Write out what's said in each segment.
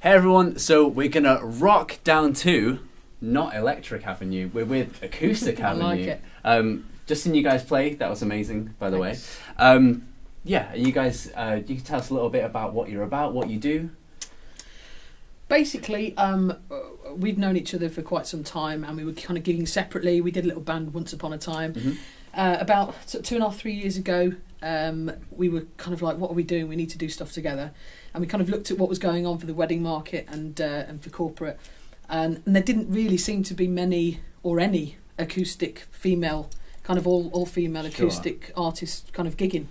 Hey everyone, so we're going to rock down to not Electric Avenue, we're with Acoustic Avenue. I like it. Just seeing you guys play, that was amazing, by the way. Yeah, you guys, you can tell us a little bit about what you're about, what you do. Basically, we've known each other for quite some time, and we were kind of gigging separately. We did a little band once upon a time. Mm-hmm. About 2.5, 3 years ago, we were kind of like, what are we doing? We need to do stuff together. And we kind of looked at what was going on for the wedding market and for corporate. And there didn't really seem to be many or any acoustic female, kind of all female acoustic artists kind of gigging.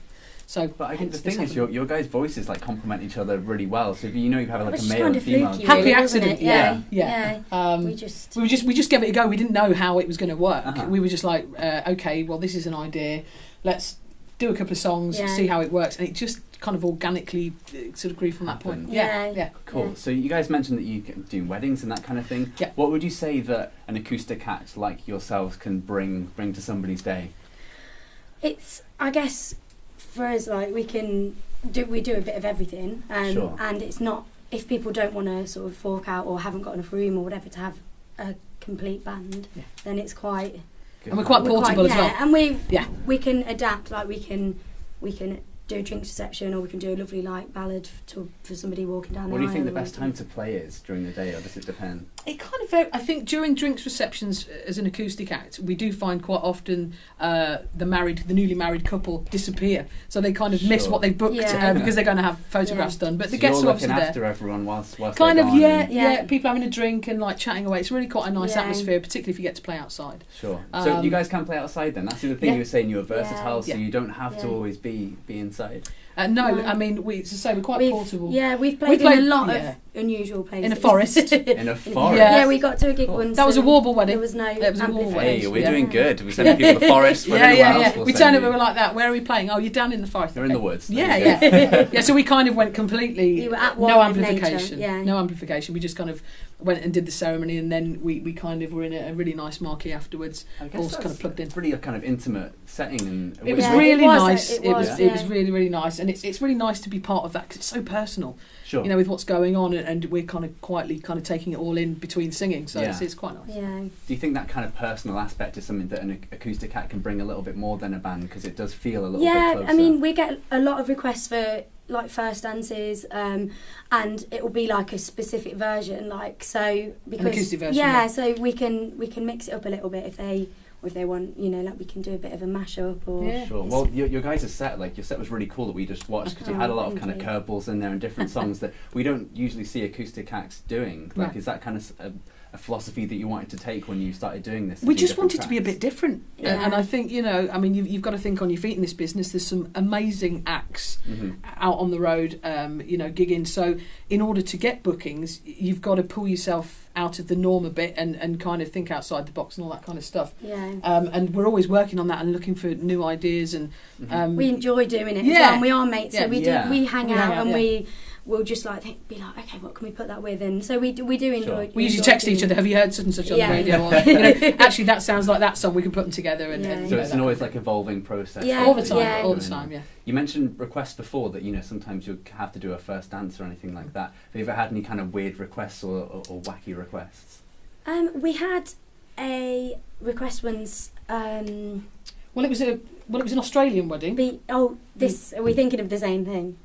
So, but I think the thing is, your guys' voices like complement each other really well. So if you have like a male kind and of female, fluky, happy really, accident, wasn't it? yeah. We just gave it a go. We didn't know how it was going to work. Uh-huh. We were just like, okay, well, this is an idea. Let's do a couple of songs, Yeah. see how it works, and it just kind of organically sort of grew from that point. Happened. Yeah. Cool. Yeah. So you guys mentioned that you can do weddings and that kind of thing. Yeah. What would you say that an acoustic act like yourselves can bring to somebody's day? It's, I guess, for us, like we do a bit of everything, Sure. and it's not, if people don't want to sort of fork out or haven't got enough room or whatever to have a complete band, Yeah. then it's quite. And we're quite portable as well. And Yeah. we can adapt. Like we can do a drinks reception, or we can do a lovely like ballad for somebody walking down the What do you think the aisle, best time to play is during the day, or does it depend? It kind of, I think during drinks receptions as an acoustic act, we do find quite often the newly married couple disappear, so they kind of miss Sure. what they've booked Yeah. because they're going to have photographs done. But So the guests you're are obviously looking there. after everyone whilst Kind they're of, gone yeah, and- yeah. People having a drink and like chatting away. It's really quite a nice Yeah. atmosphere, particularly if you get to play outside. Sure. So you Um, guys can play outside then. That's the other thing yeah. you were saying. You were versatile, so Yeah. you don't have to Yeah. always be inside. No, No. I mean, as I say, we're quite portable. Yeah, we've We played played- in a lot yeah. of unusual places. In a forest. In a forest. Yeah. Yeah, we got to a gig Cool. once. That was a and warble wedding. There was no It was a warble amplification. Hey, we're Yeah. doing good. We're sending people to the forest. When anyone else will We send turned up you. and we were like that. Where are we playing? Oh, you're down in the forest. They're in Okay. the woods. Yeah, There you go. yeah. Yeah, so we kind of went completely, We were at one no with nature, amplification. yeah. No amplification. We just kind of went and did the ceremony, and then we kind of were in a really nice marquee afterwards, I guess all that's kind of plugged in. Really a kind of intimate setting. And It was Yeah, really it was, nice. it It was was, it was yeah. really, really nice, and it's really nice to be part of that because it's so personal. Sure. You know, with what's going on, and we're kind of quietly kind of taking it all in between singing, so Yeah. it's quite nice. Yeah. Do you think that kind of personal aspect is something that an acoustic act can bring a little bit more than a band, because it does feel a little bit Yeah, closer? I mean, we get a lot of requests for like first dances, and it will be like a specific version, like so because acoustic version, yeah, yeah. so we can mix it up a little bit if they want, you know, like we can do a bit of a mashup or Yeah. Sure. Well, your guys' set, like your set was really cool that we just watched, because you had a lot of thank kind of you. curveballs in there and different songs that we don't usually see acoustic acts doing. Like, Yeah. is that kind of a philosophy that you wanted to take when you started doing this? We do just different wanted to be a tracks? bit different, Yeah. and I think, you know, I mean, you've got to think on your feet in this business. There's some amazing acts Mhm. out on the road, you know, gigging. So in order to get bookings, you've got to pull yourself out of the norm a bit and kind of think outside the box and all that kind of stuff. yeah. And we're always working on that and looking for new ideas. And Mhm. We enjoy doing it as Yeah. well, and we are mates, Yeah. so we Yeah. hang We out hang out, and yeah. we'll just like be like, okay, what can we put that with? And so we do enjoy. Sure. we usually enjoy text doing each other, it. have you heard such and such on Yeah. the radio? Or, you know, actually, that sounds like that song. We can put them together. And, Yeah. and, you So know, it's that always kind like evolving process. Yeah. of- all the time, Yeah. all the time, yeah. You mentioned requests before that, you know, sometimes you have to do a first dance or anything like that. Have you ever had any kind of weird requests or wacky requests? We had a request once. Well, it was an Australian wedding. Are we thinking of the same thing?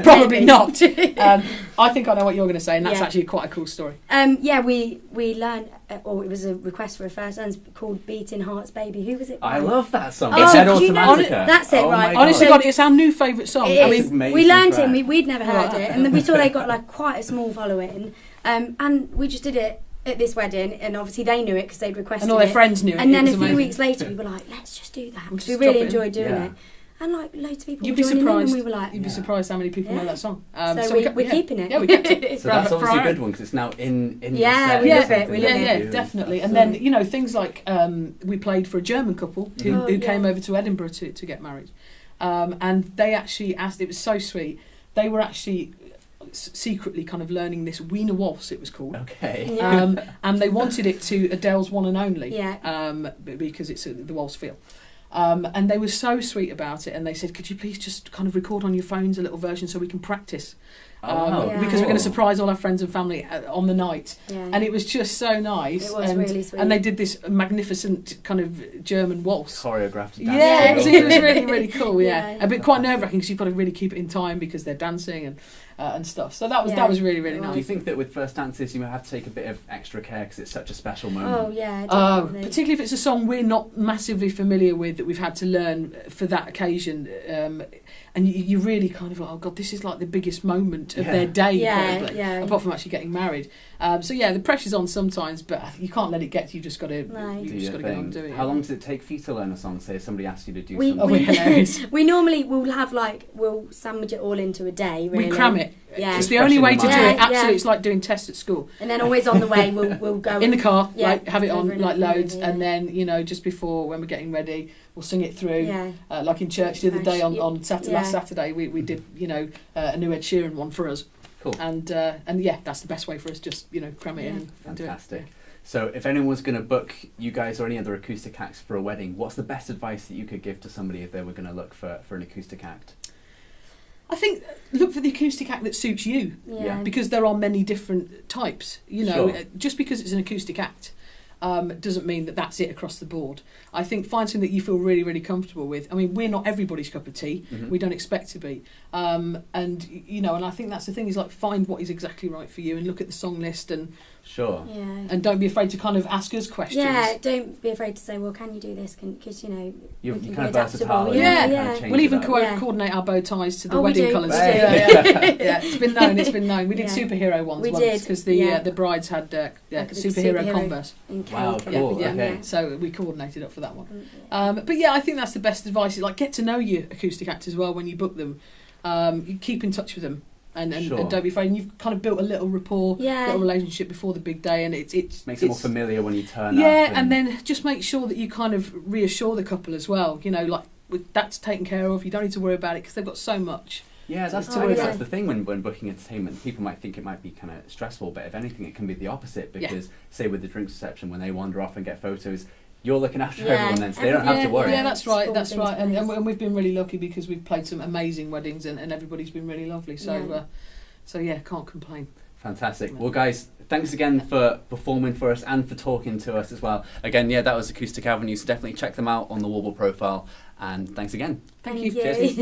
Probably not. I think I know what you're going to say, and that's Yeah. actually quite a cool story. Yeah, we learned, or it was a request for a first dance called "Beating Hearts, Baby." Who was it? I by? love that song. Oh, It's Dead do you know- Automatica. that's it, Oh right. my God. Honestly, So- God, it's our new favourite song. It I is. mean, Amazing We learned track. it. We'd never heard Right. it, and then we saw they got like quite a small following, and we just did it at this wedding, and obviously they knew it because they'd requested and all their it. friends knew it. And it then was a few amazing. weeks later, we were like, let's just do that We'll because we just really drop it in. enjoyed doing Yeah. it. And like loads of people You'd were be joining in, surprised. and we were like, You'd be Yeah. surprised how many people know Yeah. that song. so we we're yeah. keeping it. Yeah, we kept it. So that's for obviously a our good own. one, because it's now in Yeah, your set. we and love it, something we that love you Yeah, do and definitely. stuff. And then, you know, things like we played for a German couple who Oh, yeah. came over to Edinburgh to get married. And they actually asked, it was so sweet, they were actually secretly kind of learning this Wiener Waltz, it was called. Okay. Yeah. And they wanted it to Adele's One and Only, Yeah. because it's the waltz feel. And they were so sweet about it, and they said, could you please just kind of record on your phones a little version so we can practice? Yeah. Because we're going to surprise all our friends and family on the night. Yeah. And it was just so nice. It was really sweet. And they did this magnificent kind of German waltz. Choreographed dance. Yeah, dance. it was really, really cool, yeah. Yeah. A bit quite nerve-wracking because you've got to really keep it in time because they're dancing and stuff. So that was really, really It nice. Do you think that with first dances you might have to take a bit of extra care because it's such a special moment? Oh yeah, definitely. Particularly if it's a song we're not massively familiar with that we've had to learn for that occasion, and you really kind of like, oh god, this is like the biggest moment of their day, Yeah, probably, yeah. apart from actually getting married. So yeah, the pressure's on sometimes, but you can't let it get to you. Just got to, No. you Do just your got to get on thing. and do it. How long does it take for you to learn a song? Say if somebody asks you to do We- something. Oh, we're hilarious. We normally will have we'll sandwich it all into a day. Really. We cram it. Yeah. It's the Fresh only in way the to do mind. it. Yeah, Absolutely, yeah. it's like doing tests at school. And then always on the way we'll go In the car, Yeah, like have it over on and like over and loads, over, and yeah. then just before when we're getting ready, we'll sing it through. Yeah. Like in church the other day Fresh, on Saturday, yeah. last Saturday, we did a new Ed Sheeran one for us. Cool. And yeah, that's the best way for us. Just cram it Yeah. in and do it. Fantastic. So if anyone was going to book you guys or any other acoustic acts for a wedding, what's the best advice that you could give to somebody if they were going to look for an acoustic act? I think look for the acoustic act that suits you, Yeah. because there are many different types. Sure. Just because it's an acoustic act doesn't mean that that's it across the board. I think find something that you feel really, really comfortable with. I mean, we're not everybody's cup of tea. Mhm. We don't expect to be. And I think that's the thing, is like find what is exactly right for you and look at the song list and Sure. Yeah. and don't be afraid to kind of ask us questions. Yeah, don't be afraid to say, well, can you do this? Because You're we can kind of be versatile. adaptable. and Yeah. you Yeah. kind of change We'll even it up. Yeah. coordinate our bow ties to the Oh, we wedding do. colours. Hey. Yeah, it's been known. It's been known. We did Yeah. superhero ones We once did, because yeah. the brides had Like a big superhero superhero. Converse. And cake Wow, and cool, everything, okay. yeah. So we coordinated up for that one. Yeah. But yeah, I think that's the best advice. Is like get to know your acoustic act as well when you book them. You keep in touch with them and Sure. don't be afraid. And you've kind of built a little rapport, Yeah. little relationship before the big day, and it's Makes it more familiar when you turn up. yeah, and then just make sure that you kind of reassure the couple as well. That's taken care of. You don't need to worry about it because they've got so much. Yeah, that's Oh, that's yeah. the thing when booking entertainment. People might think it might be kind of stressful, but if anything, it can be the opposite. Yeah. Because say with the drinks reception, when they wander off and get photos, you're looking after Yeah, everyone then, so they don't have to everything- worry. Yeah, that's right. Falls That's into right. And place. we've been really lucky because we've played some amazing weddings and everybody's been really lovely. So, Yeah. so yeah, can't complain. Fantastic. Well, guys, thanks again for performing for us and for talking to us as well. Again, yeah, that was Acoustic Avenue, so definitely check them out on the Warble profile. And thanks again. Thank you. Cheers.